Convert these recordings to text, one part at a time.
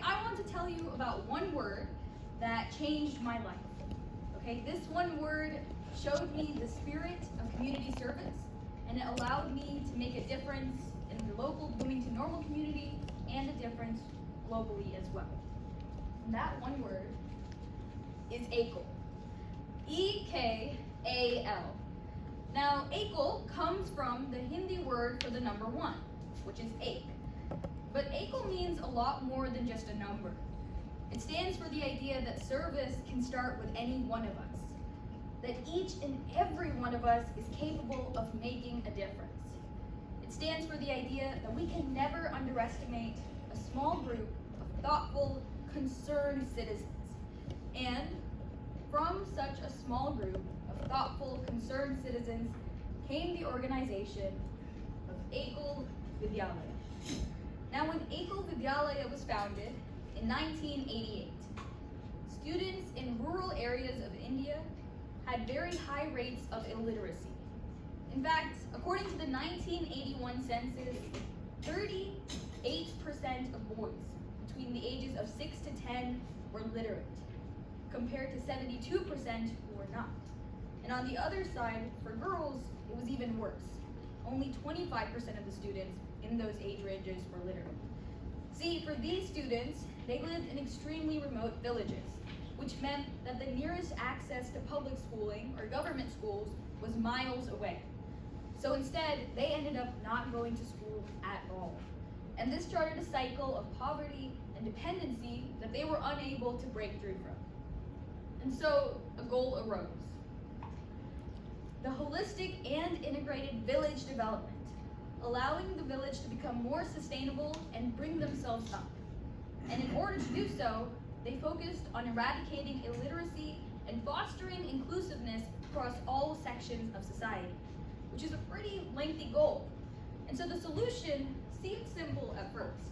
I want to tell you about one word that changed my life. Okay, this one word showed me the spirit of community service, and it allowed me to make a difference in the local Bloomington normal community and a difference globally as well. And that one word is EKAL. E-K-A-L. Now, EKAL comes from the Hindi word for the number one, which is ek. But EKAL means a lot more than just a number. It stands for the idea that service can start with any one of us, that each and every one of us is capable of making a difference. It stands for the idea that we can never underestimate a small group of thoughtful, concerned citizens. And from such a small group of thoughtful, concerned citizens came the organization of EKAL Vidyalaya. Now, when EKAL Vidyalaya was founded in 1988, students in rural areas of India had very high rates of illiteracy. In fact, according to the 1981 census, 38% of boys between the ages of 6 to 10 were literate, compared to 72% who were not. And on the other side, for girls, it was even worse. Only 25% of the students in those age ranges were literate. See, for these students, they lived in extremely remote villages, which meant that the nearest access to public schooling or government schools was miles away. So instead, they ended up not going to school at all. And this started a cycle of poverty and dependency that they were unable to break through from. And so a goal arose: the holistic and integrated village development, allowing the village to become more sustainable and bring themselves up. And in order to do so, they focused on eradicating illiteracy and fostering inclusiveness across all sections of society, which is a pretty lengthy goal. And so the solution seemed simple at first: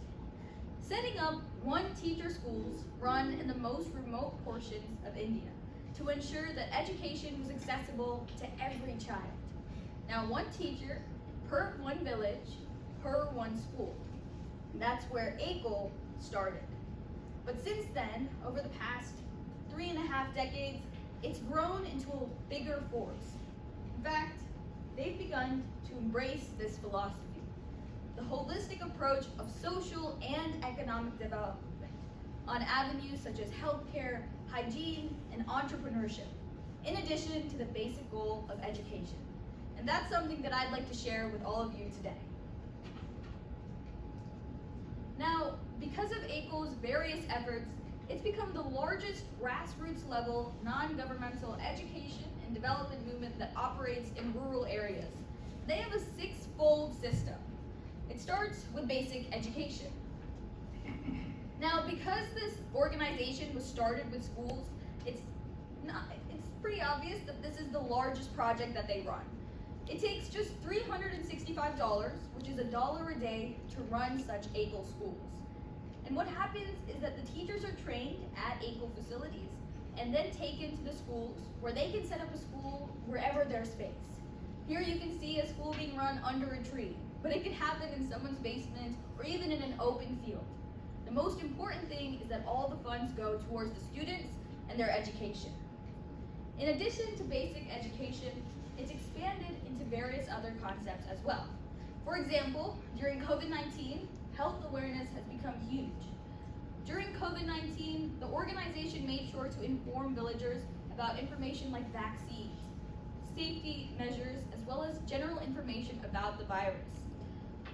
setting up one-teacher schools run in the most remote portions of India to ensure that education was accessible to every child. Now, one teacher per one village, per one school. That's where EKAL started. But since then, over the past 3.5 decades, it's grown into a bigger force. In fact, they've begun to embrace this philosophy, the holistic approach of social and economic development on avenues such as healthcare, hygiene, and entrepreneurship, in addition to the basic goal of education. And that's something that I'd like to share with all of you today. Now, because of EKAL's various efforts, it's become the largest grassroots level non-governmental education and development movement that operates in rural areas. They have a 6-fold system. It starts with basic education. Now, because this organization was started with schools, it's pretty obvious that this is the largest project that they run. It takes just $365, which is $1 a day, to run such EKAL schools. And what happens is that the teachers are trained at EKAL facilities and then taken to the schools where they can set up a school wherever there's space. Here you can see a school being run under a tree, but it could happen in someone's basement or even in an open field. The most important thing is that all the funds go towards the students and their education. In addition to basic education, it's expanded into various other concepts as well. For example, during COVID-19, health awareness has become huge. During COVID-19, the organization made sure to inform villagers about information like vaccines, safety measures, as well as general information about the virus.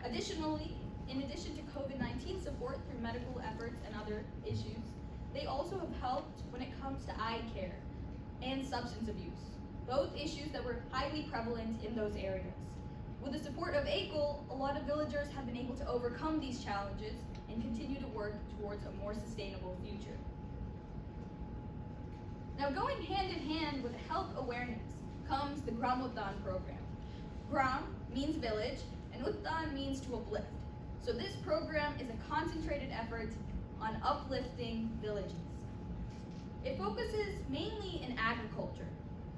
Additionally, in addition to COVID-19 support through medical efforts and other issues, they also have helped when it comes to eye care and substance abuse, both issues that were highly prevalent in those areas. With the support of EKAL, a lot of villagers have been able to overcome these challenges and continue to work towards a more sustainable future. Now, going hand in hand with health awareness comes the Gramotdaan program. Gram means village, and Uttan means to uplift. So this program is a concentrated effort on uplifting villages. It focuses mainly in agriculture.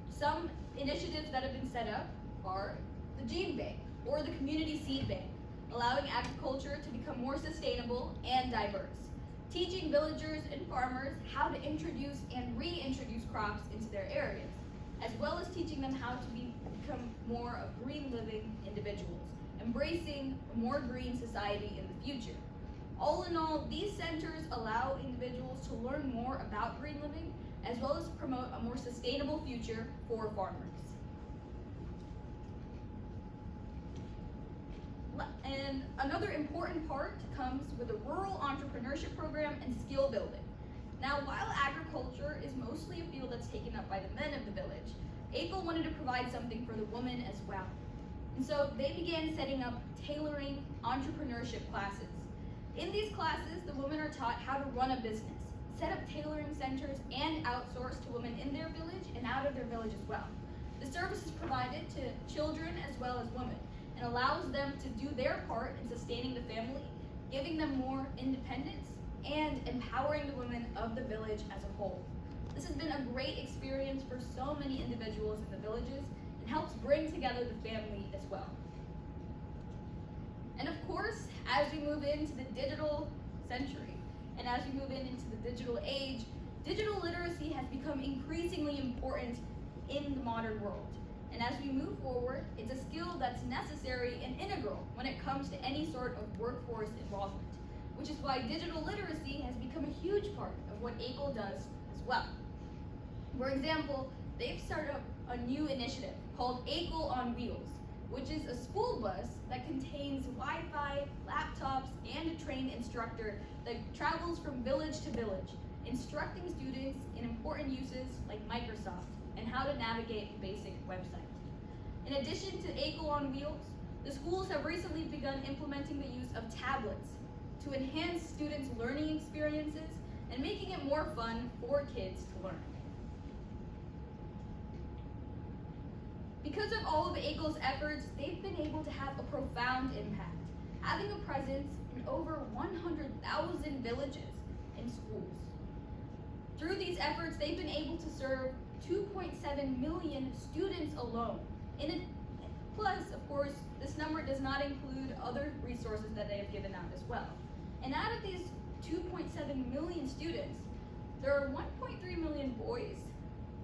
Some initiatives that have been set up are the Gene Bank or the Community Seed Bank, allowing agriculture to become more sustainable and diverse, teaching villagers and farmers how to introduce and reintroduce crops into their areas, as well as teaching them how to become more of green living individuals, embracing a more green society in the future. All in all, these centers allow individuals to learn more about green living, as well as promote a more sustainable future for farmers. And another important part comes with the rural entrepreneurship program and skill building. Now, while agriculture is mostly a field that's taken up by the men of the village, EKAL wanted to provide something for the women as well. And so they began setting up tailoring entrepreneurship classes. In these classes, the women are taught how to run a business, set up tailoring centers, and outsource to women in their village and out of their village as well. The service is provided to children as well as women and allows them to do their part in sustaining the family, giving them more independence, and empowering the women of the village as a whole. This has been a great experience for so many individuals in the villages and helps bring together the family as well. And of course, as we move into the digital century and as we move into the digital age, digital literacy has become increasingly important in the modern world. And as we move forward, it's a skill that's necessary and integral when it comes to any sort of workforce involvement, which is why digital literacy has become a huge part of what EKAL does as well. For example, they've started up a new initiative called EKAL on Wheels, which is a school bus that contains Wi-Fi, laptops, and a trained instructor that travels from village to village, instructing students in important uses like Microsoft and how to navigate a basic website. In addition to EKAL on Wheels, the schools have recently begun implementing the use of tablets to enhance students' learning experiences and making it more fun for kids to learn. Because of all of EKAL's efforts, they've been able to have a profound impact, having a presence in over 100,000 villages and schools. Through these efforts, they've been able to serve 2.7 million students alone. Plus, of course, this number does not include other resources that they have given out as well. And out of these 2.7 million students, there are 1.3 million boys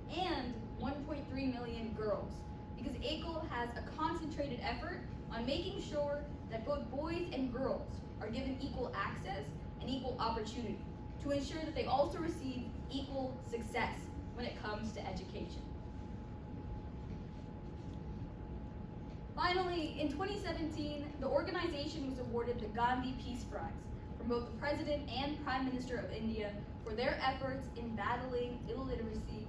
and 1.3 million girls, because EKAL has a concentrated effort on making sure that both boys and girls are given equal access and equal opportunity to ensure that they also receive equal success when it comes to education. Finally, in 2017, the organization was awarded the Gandhi Peace Prize from both the President and Prime Minister of India for their efforts in battling illiteracy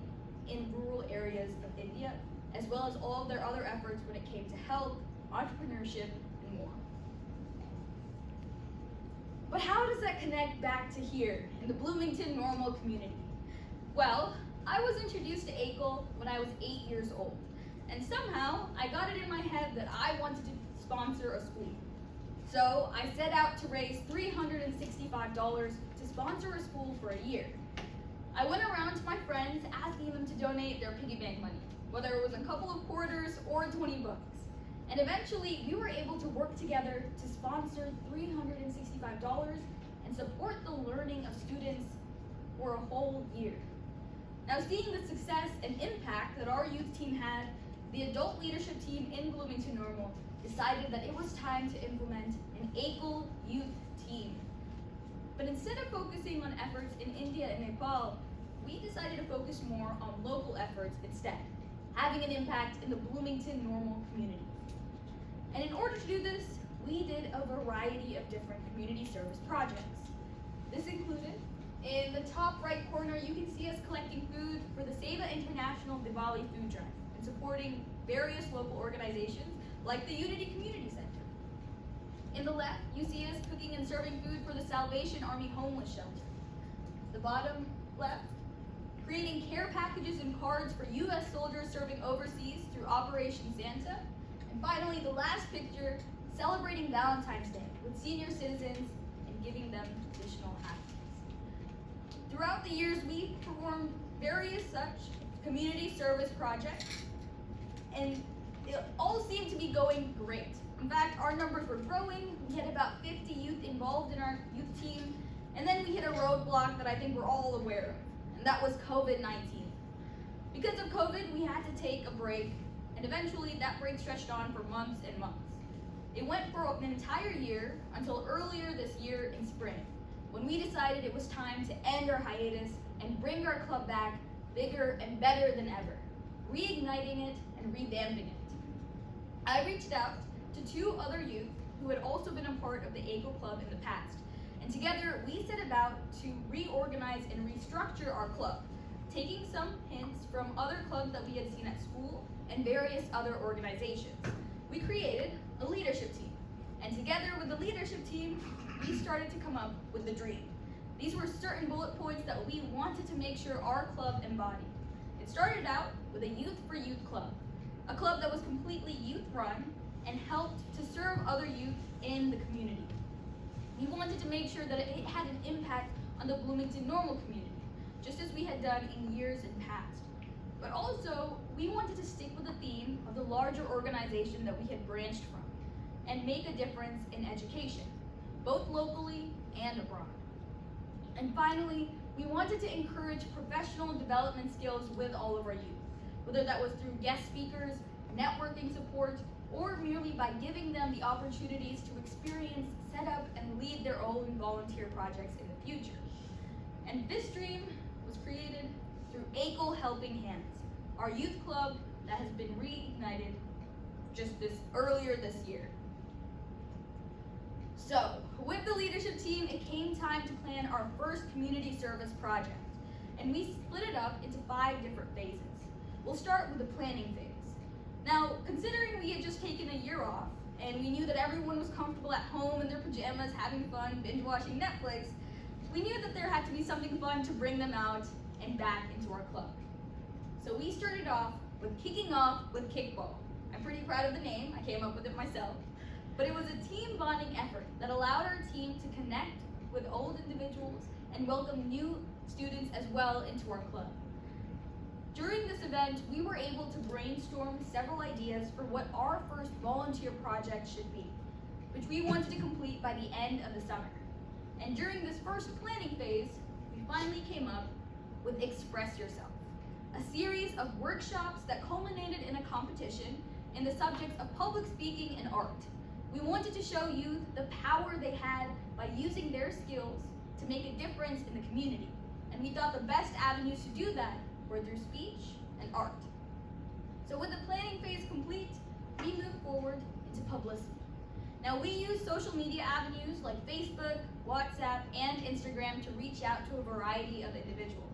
in rural areas of India, as well as all of their other efforts when it came to health, entrepreneurship, and more. But how does that connect back to here in the Bloomington Normal community? Well, I was introduced to EKAL when I was 8 years old, and somehow I got it in my head that I wanted to sponsor a school. So I set out to raise $365 to sponsor a school for a year. I went around to my friends asking them to donate their piggy bank money, whether it was a couple of quarters or 20 bucks. And eventually we were able to work together to sponsor $365 and support the learning of students for a whole year. Now, seeing the success and impact that our youth team had, the adult leadership team in Bloomington Normal decided that it was time to implement an EKAL youth team. But instead of focusing on efforts in India and Nepal, we decided to focus more on local efforts instead, having an impact in the Bloomington Normal community. And in order to do this, we did a variety of different community service projects. This included, in the top right corner, you can see us collecting food for the Seva International Diwali Food Drive and supporting various local organizations like the Unity Community Center. In the left, you see us cooking and serving food for the Salvation Army Homeless Shelter. The bottom left, creating care packages and cards for U.S. soldiers serving overseas through Operation Santa. And finally, the last picture, celebrating Valentine's Day with senior citizens and giving them additional happiness. Throughout the years, we performed various such community service projects, and it all seemed to be going great. In fact, our numbers were growing. We had about 50 youth involved in our youth team, And then we hit a roadblock that I think we're all aware of, and that was COVID-19. Because of COVID, we had to take a break, and eventually that break stretched on for months and months. It went for an entire year until earlier this year in spring, when we decided it was time to end our hiatus and bring our club back bigger and better than ever, reigniting it and revamping it. I reached out to 2 other youth who had also been a part of the EKAL club in the past, and together we set about to reorganize and restructure our club, taking some hints from other clubs that we had seen at school and various other organizations. We created a leadership team, and together with the leadership team, we started to come up with the dream. These were certain bullet points that we wanted to make sure our club embodied. It started out with a Youth for Youth club, a club that was completely youth-run and helped to serve other youth in the community. We wanted to make sure that it had an impact on the Bloomington normal community, just as we had done in years in past. But also, we wanted to stick with the theme of the larger organization that we had branched from and make a difference in education, both locally and abroad. And finally, we wanted to encourage professional development skills with all of our youth, whether that was through guest speakers, networking support, or merely by giving them the opportunities to experience, set up, and lead their own volunteer projects in the future. And this dream was created through EKAL Helping Hands, our youth club that has been reignited just earlier this year. So, with the leadership team, it came time to plan our first community service project, and we split it up into 5 different phases. We'll start with the planning phase. Now, considering we had just taken a year off, and we knew that everyone was comfortable at home in their pajamas, having fun, binge-watching Netflix, we knew that there had to be something fun to bring them out and back into our club. So we started off with kicking off with kickball. I'm pretty proud of the name, I came up with it myself. But it was a team bonding effort that allowed our team to connect with old individuals and welcome new students as well into our club. During this event, we were able to brainstorm several ideas for what our first volunteer project should be, which we wanted to complete by the end of the summer. And during this first planning phase, we finally came up with Express Yourself, a series of workshops that culminated in a competition in the subjects of public speaking and art. We wanted to show youth the power they had by using their skills to make a difference in the community. And we thought the best avenues to do that were through speech and art. So with the planning phase complete, we moved forward into publicity. Now we use social media avenues like Facebook, WhatsApp, and Instagram to reach out to a variety of individuals.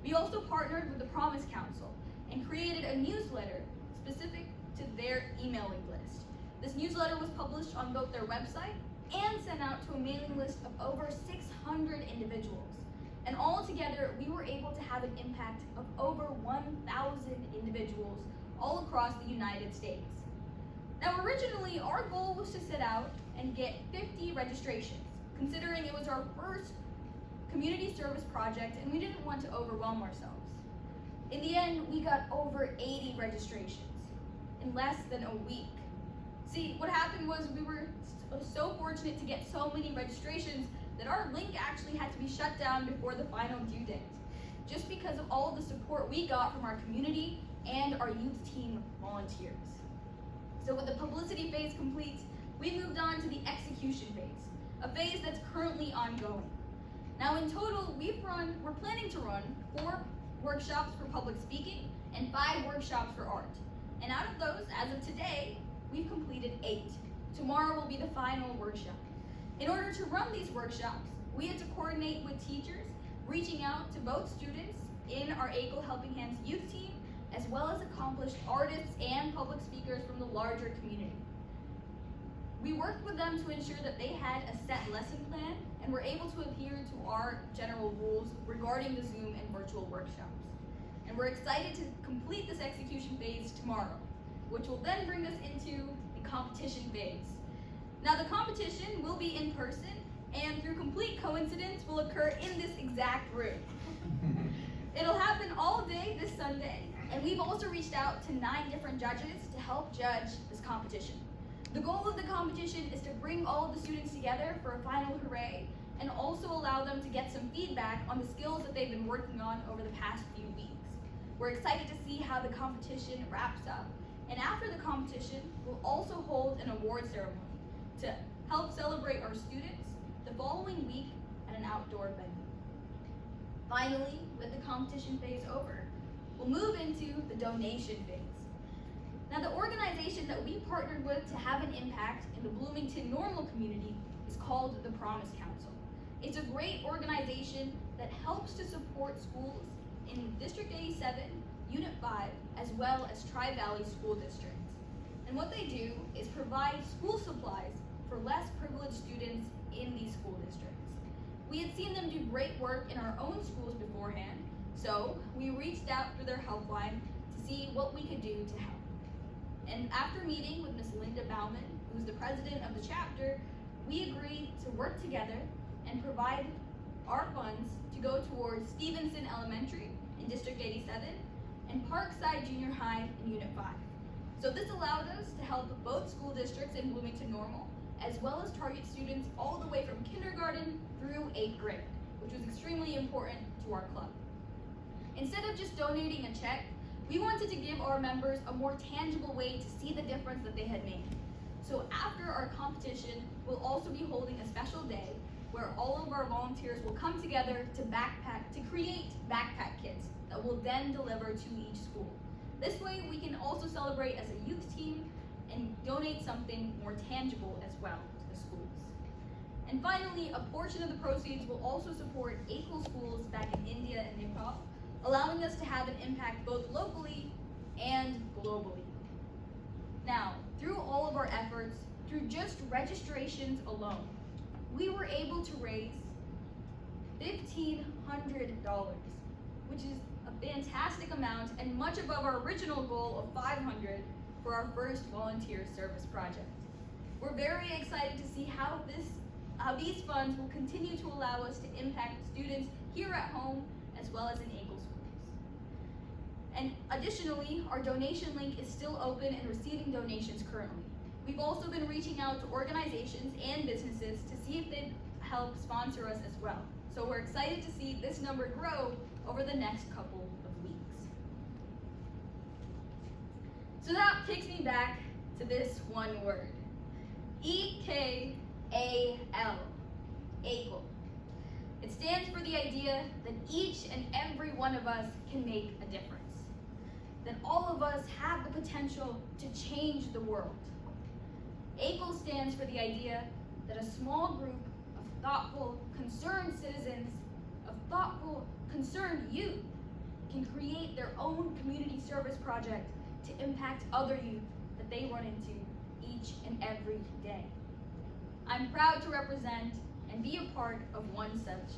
We also partnered with the Promise Council and created a newsletter specific to their emailing list. This newsletter was published on both their website and sent out to a mailing list of over 600 individuals. And all together, we were able to have an impact of over 1,000 individuals all across the United States. Now, originally, our goal was to set out and get 50 registrations, considering it was our first community service project and we didn't want to overwhelm ourselves. In the end, we got over 80 registrations in less than a week. See, what happened was we were so fortunate to get so many registrations that our link actually had to be shut down before the final due date, just because of all the support we got from our community and our youth team volunteers. So with the publicity phase complete, we moved on to the execution phase, a phase that's currently ongoing. Now in total, we're planning to run 4 workshops for public speaking and 5 workshops for art. And out of those, as of today, we've completed 8. Tomorrow will be the final workshop. In order to run these workshops, we had to coordinate with teachers, reaching out to both students in our EKAL Helping Hands youth team, as well as accomplished artists and public speakers from the larger community. We worked with them to ensure that they had a set lesson plan and were able to adhere to our general rules regarding the Zoom and virtual workshops. And we're excited to complete this execution phase tomorrow, which will then bring us into the competition phase. Now the competition will be in person and through complete coincidence will occur in this exact room. It'll happen all day this Sunday, and we've also reached out to 9 different judges to help judge this competition. The goal of the competition is to bring all of the students together for a final hooray and also allow them to get some feedback on the skills that they've been working on over the past few weeks. We're excited to see how the competition wraps up, and after the competition, we'll also hold an award ceremony to help celebrate our students the following week at an outdoor venue. Finally, with the competition phase over, we'll move into the donation phase. Now, the organization that we partnered with to have an impact in the Bloomington Normal community is called the Promise Council. It's a great organization that helps to support schools in District 87, Unit 5, as well as Tri-Valley School District. And what they do is provide school supplies for less privileged students in these school districts. We had seen them do great work in our own schools beforehand, so we reached out through their helpline to see what we could do to help. And after meeting with Ms. Linda Bauman, who's the president of the chapter, we agreed to work together and provide our funds to go towards Stevenson Elementary in District 87 and Parkside Junior High in Unit 5. So this allowed us to help both school districts in Bloomington Normal, as well as target students all the way from kindergarten through 8th grade, which was extremely important to our club. Instead of just donating a check, we wanted to give our members a more tangible way to see the difference that they had made. So after our competition, we'll also be holding a special day where all of our volunteers will come together to create backpack kits that we'll then deliver to each school. This way we can also celebrate as a youth team and donate something more tangible as well to the schools. And finally, a portion of the proceeds will also support EKAL schools back in India and Nepal, allowing us to have an impact both locally and globally. Now, through all of our efforts, through just registrations alone, we were able to raise $1,500, which is a fantastic amount and much above our original goal of $500 for our first volunteer service project. We're very excited to see how these funds will continue to allow us to impact students here at home as well as in EKAL schools. And additionally, our donation link is still open and receiving donations currently. We've also been reaching out to organizations and businesses to see if they'd help sponsor us as well. So we're excited to see this number grow over the next couple of weeks. So that takes me back to this one word, EKAL, EKAL. It stands for the idea that each and every one of us can make a difference, that all of us have the potential to change the world. EKAL stands for the idea that a small group of thoughtful, concerned citizens, of thoughtful, concerned youth can create their own community service project to impact other youth that they run into each and every day. I'm proud to represent and be a part of one such